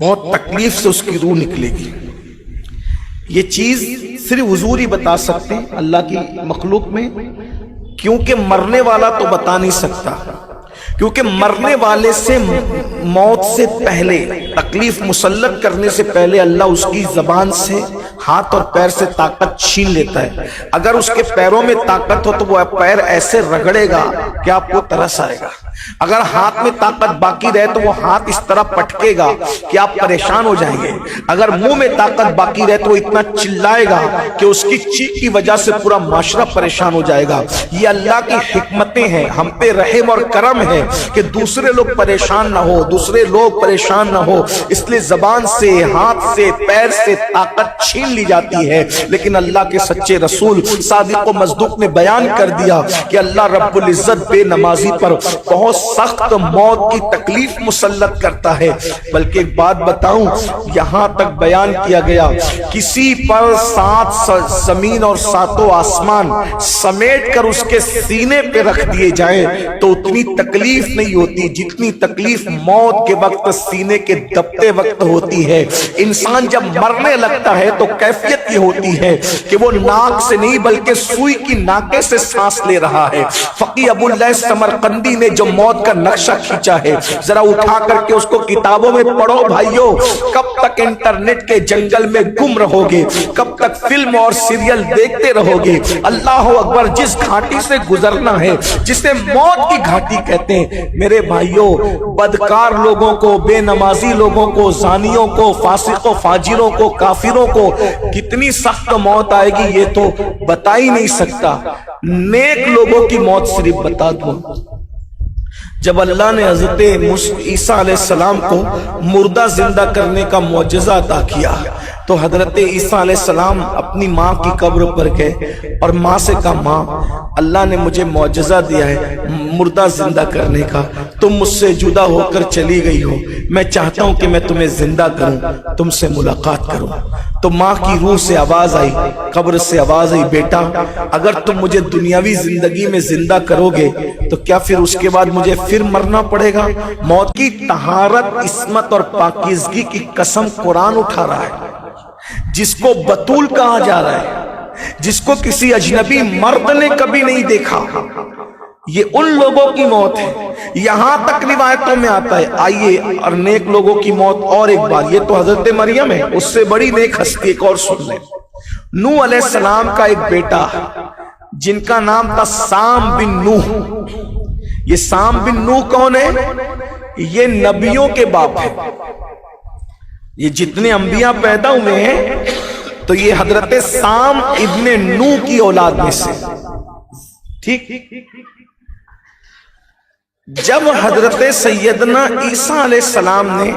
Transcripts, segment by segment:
बहुत तकलीफ से उसकी रूह निकलेगी। ये चीज सिर्फ हुजूर ही बता सकते हैं अल्लाह की मखलूक में, क्योंकि मरने वाला तो बता नहीं सकता, क्योंकि मरने वाले से मौत से पहले, तकलीफ मुसल्लत करने से पहले अल्लाह उसकी जबान से, हाथ और पैर से ताकत छीन लेता है। अगर उसके पैरों में ताकत हो तो वो पैर ऐसे रगड़ेगा कि आपको तरस आएगा। अगर हाथ में ताकत बाकी रहे तो वो हाथ इस तरह पटकेगा कि आप परेशान हो जाएंगे। अगर मुंह में ताकत बाकी रहे तो वो इतना चिल्लाएगा कि उसकी चीख की वजह से पूरा माशरा परेशान हो जाएगा। ये अल्लाह की हिकमतें हैं, हम पे रहम और करम है कि दूसरे लोग परेशान ना हो, दूसरे लोग परेशान ना हो, इसलिए जबान से, हाथ से, पैर से ताकत छीन ली जाती है। लेकिन अल्लाह के सच्चे रसूल सादिक व मस्दूक ने बयान कर दिया कि अल्लाह रब्बुल इज्जत बेनमाजी पर बहुत सख्त मौत की तकलीफ मुसल्लत करता है। बल्कि एक बात बताऊं, यहां तक बयान किया गया, किसी पर 7 जमीन और 7 आसमान समेट कर उसके सीने पे रख दिए जाएं तो उतनी तकलीफ नहीं होती जितनी तकलीफ मौत के वक्त सीने के दबते वक्त होती है। इंसान जब मरने लगता है तो कैफियत ये होती है कि वो नाक से नहीं बल्कि सुई की नाके से सांस ले रहा है। फकीह अबुल समरकंदी ने जो मौत का नक्शा खींचा है, जरा उठा करके उसको किताबों में पढ़ो भाइयों। कब तक इंटरनेट के जंगल में गुम रहोगे, कब तक फिल्म और सीरियल देखते रहोगे। अल्लाह अकबर, जिस घाटी से गुजरना है जिसे मौत की घाटी कहते हैं, मेरे भाइयों, बदकार लोगों को, बेनमाजी लोगों को, जानियों को, फासिकों फाजिरों को, काफिरों को कितनी सख्त मौत आएगी ये तो बता ही नहीं सकता। नेक लोगों की मौत सिर्फ बता दूं। जब अल्लाह ने हजरत ईसा अलैहिस्सलाम को मुर्दा जिंदा करने का मौजज़ा अता किया तो हजरत ईसा अलैहिस्सलाम अपनी माँ की कब्र पर गए और माँ से कहा, माँ, अल्लाह ने मुझे मौजज़ा दिया है मुर्दा जिंदा करने का, तुम मुझसे जुदा होकर चली गई हो, मैं चाहता हूं कि मैं तुम्हें जिंदा करूं, तुमसे मुलाकात करूं। तो माँ की रूह से आवाज आई, कब्र से आवाज आई, बेटा, अगर तुम मुझे दुनियावी जिंदगी में जिंदा करोगे तो क्या फिर उसके बाद मुझे फिर मरना पड़ेगा? मौत की तहारत, इस्मत और पाकीज़गी की कसम कुरान उठा रहा है। जिसको बतूल कहा जा रहा है, जिसको किसी अजनबी मर्द ने कभी नहीं देखा, ये उन लोगों की मौत है। यहां तक रिवायतों में आता है। आइए, और नेक लोगों की मौत और एक बार, ये तो हजरत मरियम है, उससे बड़ी नेक हस्ती एक और सुन ले। नूह अलैहिस्सलाम का एक बेटा जिनका नाम था साम बिन नूह। ये साम बिन नूह कौन है? ये नबियों के बाप है। ये जितने अंबिया पैदा हुए हैं तो ये हजरत साम इब्ने नूह की औलाद में से। ठीक, जब हजरत सैयदना ईसा अलैहिस्सलाम ने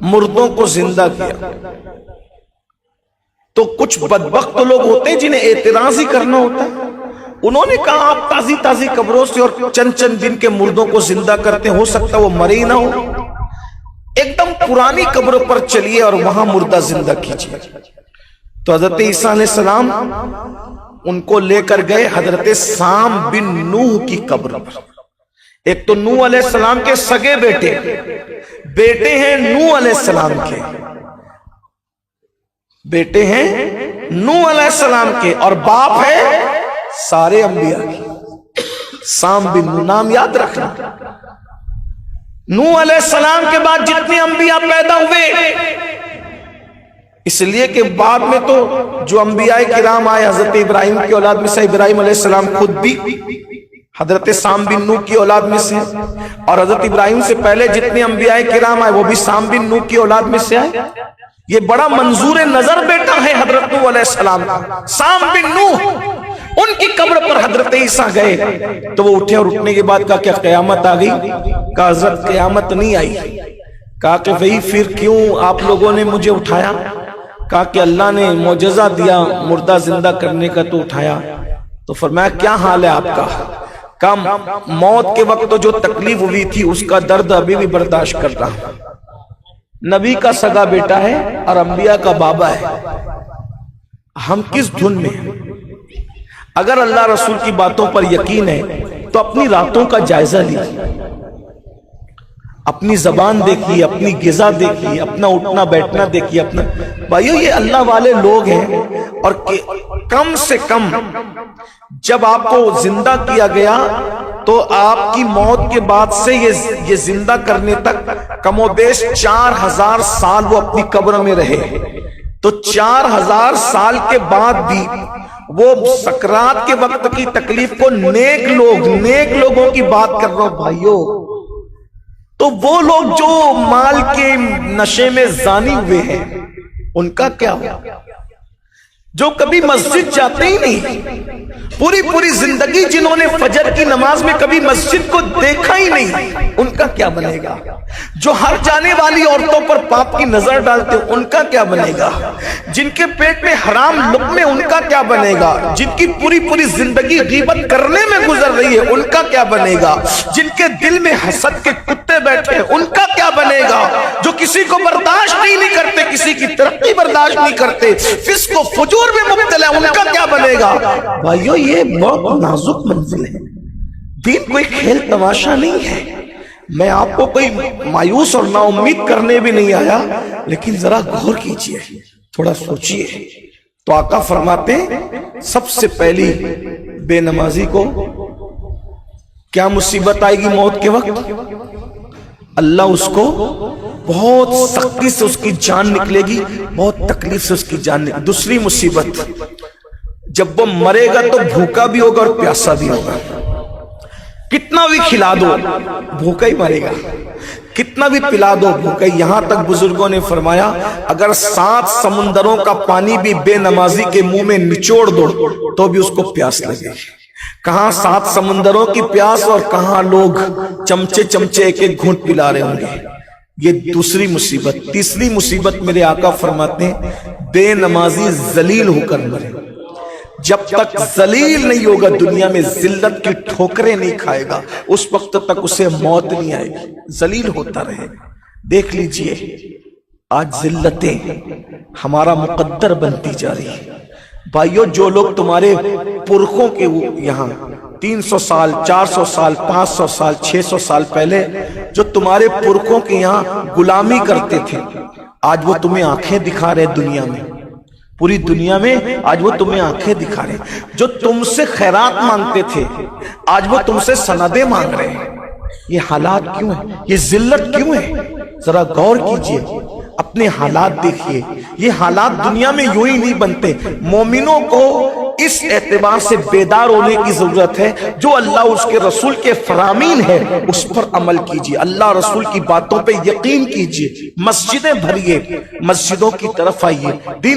मुर्दों को जिंदा किया तो कुछ बदबख्त लोग होते हैं जिन्हें एतराज ही करना होता है। उन्होंने कहा, आप ताजी ताजी कब्रों से और चंद चंद दिन के मुर्दों को जिंदा करते, हो सकता वो मरे ही ना हो, एकदम पुरानी कब्र पर चलिए और वहां मुर्दा जिंदा कीजिए। तो हजरत ईसा अलैहिस्सलाम उनको लेकर गए हजरत साम बिन नूह की कब्र पर। एक तो नूह अलैहिस्सलाम के सगे बेटे हैं नूह अलैहिस्सलाम के, बेटे हैं नूह अलैहिस्सलाम के, और बाप है सारे अंबिया की। साम बिन नूह, नाम याद रखना। नूह अलैहिस्सलाम के बाद जितने अंबिया पैदा हुए, इसलिए कि बाद में तो जो अंबिया किराम आए, हजरत इब्राहिम की औलाद में से इब्राहिम अलैहिस्सलाम खुद भी हजरत साम बिन नूह की औलाद में से, और हजरत इब्राहिम से पहले जितने अंबिया किराम आए वो भी साम बिन नूह की औलाद में से आए। ये बड़ा मंजूर नजर बेटा है हजरत नूह अलैहिस्सलाम का, साम बिन नूह। उनकी कब्र पर हजरत ईसा गए तो वो उठे और उठने के बाद कहा, क्या कयामत आ गई? कहा, हजरत कयामत नहीं आई। कहा कि भाई फिर क्यों आप लोगों ने मुझे उठाया? कहा कि अल्लाह ने मौजज़ा दिया मुर्दा जिंदा करने का तो उठाया। तो फरमाया, क्या हाल है आपका? कहा, मौत के वक्त तो जो तकलीफ हुई थी उसका दर्द अभी भी बर्दाश्त कर रहा हूं। नबी का सगा बेटा है और अंबिया का बाबा है, हम किस धुन में हैं? अगर अल्लाह रसूल की बातों पर यकीन है तो अपनी रातों का जायजा लीजिए, اپنی زبان دیکھیے، اپنی غذا دیکھیے، اپنا اٹھنا بیٹھنا دیکھیے، اپنا بھائیو یہ اللہ والے لوگ ہیں۔ اور کم سے کم جب آپ کو زندہ کیا گیا تو آپ کی موت کے بعد سے یہ زندہ کرنے تک کم و بیش 4000 سال وہ اپنی قبر میں رہے۔ تو 4000 سال کے بعد بھی وہ سکرات کے وقت کی تکلیف کو نیک لوگوں کی بات کر رہا ہوں بھائیو، تو وہ لوگ جو مال کے نشے میں زانی ہوئے ہیں ان کا کیا ہوا؟ جو کبھی مسجد جاتے ہی نہیں، پوری زندگی جنہوں نے فجر کی نماز میں کبھی مسجد کو دیکھا ہی نہیں، ان کا کیا بنے گا؟ جو ہر جانے والی عورتوں پر پاپ کی نظر ڈالتے ان کا کیا بنے گا؟ جن کے پیٹ میں حرام لقمے ان کا کیا بنے گا؟ جن کی پوری زندگی غیبت کرنے میں گزر رہی ہے ان کا کیا بنے گا؟ جن کے دل میں حسد کے کتے بیٹھے ہیں ان کا کیا بنے گا؟ جو کسی کو برداشت نہیں کرتے، کسی کی ترقی برداشت نہیں کرتے، فسق و فجور میں مبتلا ان کا کیا بنے گا؟ بھائیو یہ بہت نازک منزل ہے، دین کوئی کھیل تماشا نہیں ہے۔ میں آپ کو کوئی مایوس اور نا امید کرنے بھی نہیں آیا، لیکن ذرا غور کیجئے، تھوڑا سوچئے۔ تو آقا فرماتے ہیں سب سے پہلی بے نمازی کو کیا مصیبت آئے گی موت کے وقت؟ اللہ اس کو بہت سختی سے اس کی جان نکلے گی، بہت تکلیف سے اس کی جان نکلے گی۔ دوسری مصیبت، جب وہ مرے گا تو بھوکا بھی ہوگا اور پیاسا بھی ہوگا۔ کتنا بھی کھلا دو بھوکا ہی مرے گا، کتنا بھی پلا دو بھوکا ہی۔ یہاں تک بزرگوں نے فرمایا اگر 7 سمندروں کا پانی بھی بے نمازی کے منہ میں نچوڑ دو تو بھی اس کو پیاس لگے۔ کہاں 7 سمندروں کی پیاس اور کہاں لوگ چمچے ایک گھونٹ پلا رہے ہوں گے۔ یہ دوسری مصیبت۔ تیسری مصیبت میرے آقا فرماتے ہیں بے نمازی ذلیل ہو کر مرے۔ جب تک ذلیل نہیں ہوگا دنیا میں، ذلت کی ٹھوکریں نہیں کھائے گا، اس وقت تک اسے موت نہیں آئے گی، ذلیل ہوتا رہے۔ دیکھ لیجئے آج ذلتیں ہمارا مقدر بنتی جا رہی ہیں۔ بھائیو جو لوگ تمہارے پرخوں کے یہاں 300 سال 400 سال 500 سال 600 سال پہلے جو تمہارے پرخوں کے یہاں غلامی کرتے تھے، آج وہ تمہیں آنکھیں دکھا رہے دنیا میں، پوری دنیا میں آج وہ تمہیں آنکھیں دکھا رہے ہیں۔ جو تم سے خیرات مانگتے تھے آج وہ تم سے سندیں مانگ رہے ہیں۔ یہ حالات کیوں ہیں؟ یہ ذلت کیوں ہے؟ ذرا غور کیجئے، اپنے حالات دیکھیے۔ یہ حالات دنیا میں یوں ہی نہیں بنتے۔ مومنوں کو اس اعتبار سے بیدار ہونے کی ضرورت ہے، جو اللہ اس کے رسول کے فرامین ہے اس پر عمل کیجئے، اللہ رسول کی باتوں پہ یقین کیجئے، مسجدیں بھریے، مسجدوں کی طرف آئیے، دین